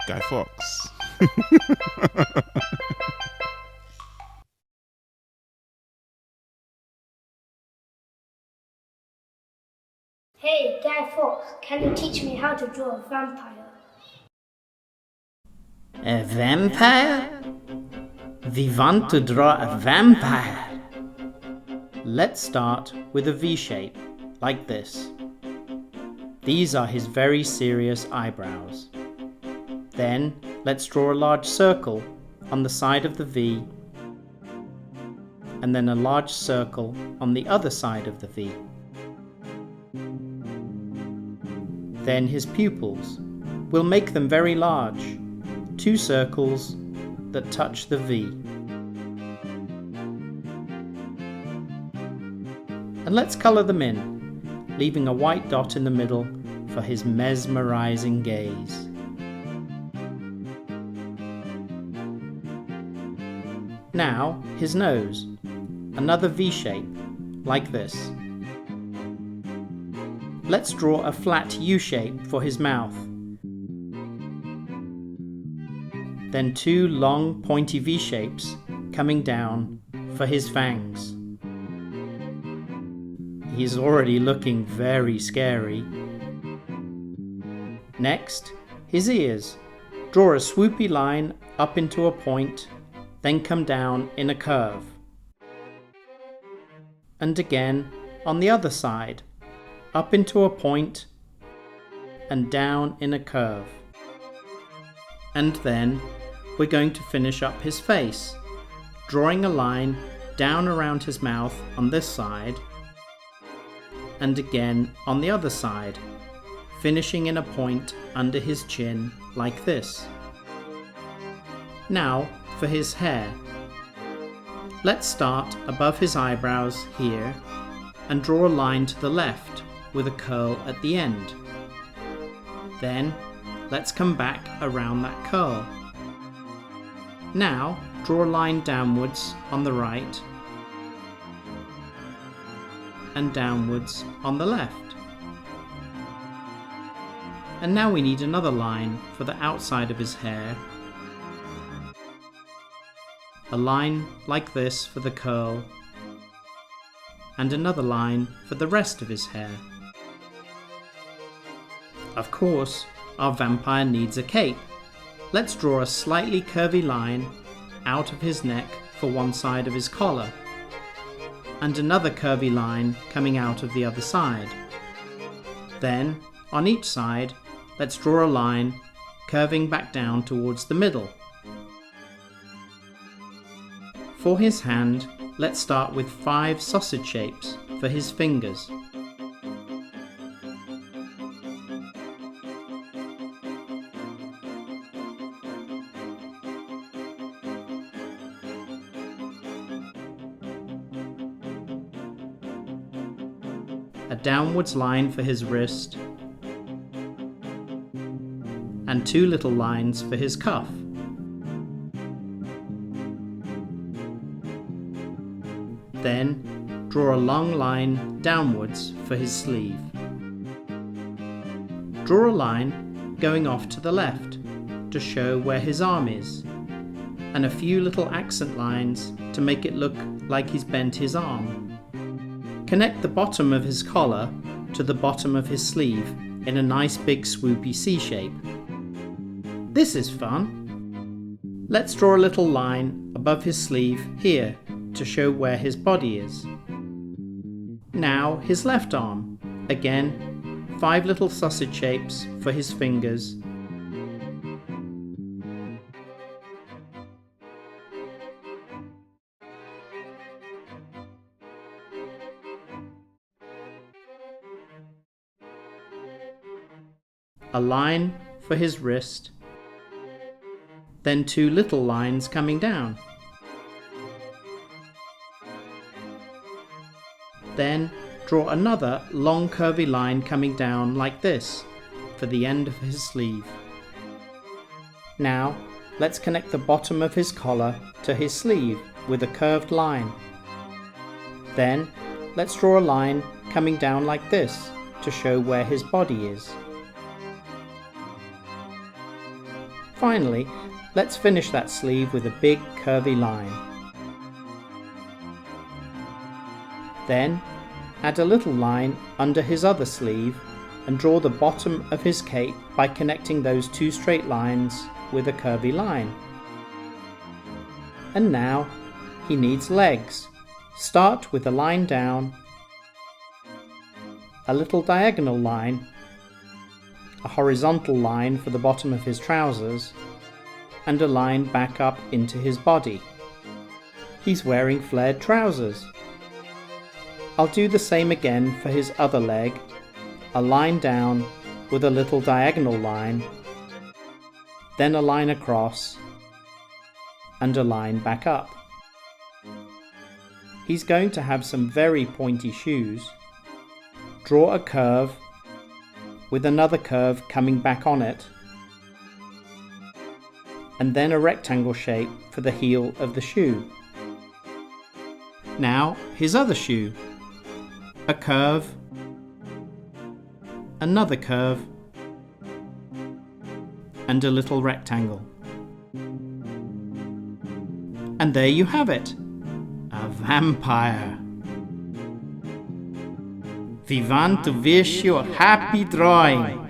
Guy Fawkes. Hey, Guy Fawkes, can you teach me how to draw a vampire? A vampire? We want to draw a vampire. Let's start with a V shape, like this. These are his very serious eyebrows. Then let's draw a large circle on the side of the V, and then a large circle on the other side of the V. Then his pupils. We'll make them very large, 2 circles that touch the V. And let's colour them in, leaving a white dot in the middle for his mesmerising gaze. Now, his nose. Another V shape, like this. Let's draw a flat U shape for his mouth. Then 2 long pointy V shapes coming down for his fangs. He's already looking very scary. Next, his ears. Draw a swoopy line up into a point, then come down in a curve. And again on the other side, up into a point and down in a curve. And then we're going to finish up his face, drawing a line down around his mouth on this side and again on the other side, finishing in a point under his chin like this. Now for his hair. Let's start above his eyebrows here and draw a line to the left with a curl at the end. Then let's come back around that curl. Now draw a line downwards on the right and downwards on the left. And now we need another line for the outside of his hair. A line like this for the curl, and another line for the rest of his hair. Of course, our vampire needs a cape. Let's draw a slightly curvy line out of his neck for one side of his collar, and another curvy line coming out of the other side. Then, on each side, let's draw a line curving back down towards the middle. For his hand, let's start with 5 sausage shapes for his fingers. A downwards line for his wrist, and 2 little lines for his cuff. Then draw a long line downwards for his sleeve. Draw a line going off to the left to show where his arm is, and a few little accent lines to make it look like he's bent his arm. Connect the bottom of his collar to the bottom of his sleeve in a nice big swoopy C shape. This is fun! Let's draw a little line above his sleeve here to show where his body is. Now his left arm. Again, 5 little sausage shapes for his fingers. A line for his wrist, then 2 little lines coming down. Then draw another long curvy line coming down like this for the end of his sleeve. Now let's connect the bottom of his collar to his sleeve with a curved line. Then let's draw a line coming down like this to show where his body is. Finally, let's finish that sleeve with a big curvy line. Then, add a little line under his other sleeve and draw the bottom of his cape by connecting those two straight lines with a curvy line. And now, he needs legs. Start with a line down, a little diagonal line, a horizontal line for the bottom of his trousers, and a line back up into his body. He's wearing flared trousers. I'll do the same again for his other leg, a line down with a little diagonal line, then a line across, and a line back up. He's going to have some very pointy shoes. Draw a curve with another curve coming back on it, and then a rectangle shape for the heel of the shoe. Now his other shoe. A curve, another curve, and a little rectangle. And there you have it, a vampire. We want to wish you a happy drawing.